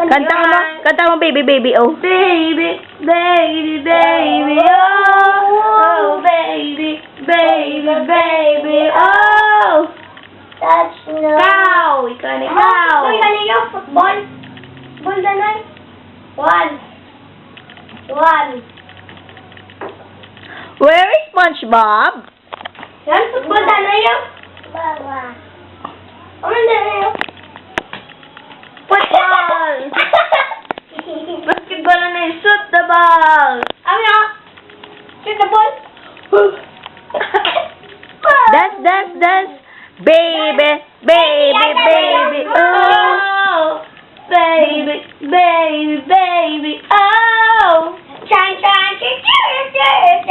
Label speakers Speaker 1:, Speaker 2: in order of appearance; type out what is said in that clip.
Speaker 1: Kanta mo, baby, baby, oh.
Speaker 2: Baby, baby, baby, oh, baby, baby, baby, oh.
Speaker 3: That's no.
Speaker 2: Ikaw, ikaw, ikaw.
Speaker 3: Uy, kanina, football. Football na lang. One.
Speaker 1: Where is SpongeBob?
Speaker 3: Yan, football na lang yun. Baba. Ano na yun?
Speaker 2: Football. Basketball na yun. Shoot the ball.
Speaker 3: Ano? Shoot the ball.
Speaker 1: Dance, dance, dance. Baby, baby, baby, oh.
Speaker 2: Oh, baby, baby, baby, oh.
Speaker 3: Chan, chan, chan, chan, chan.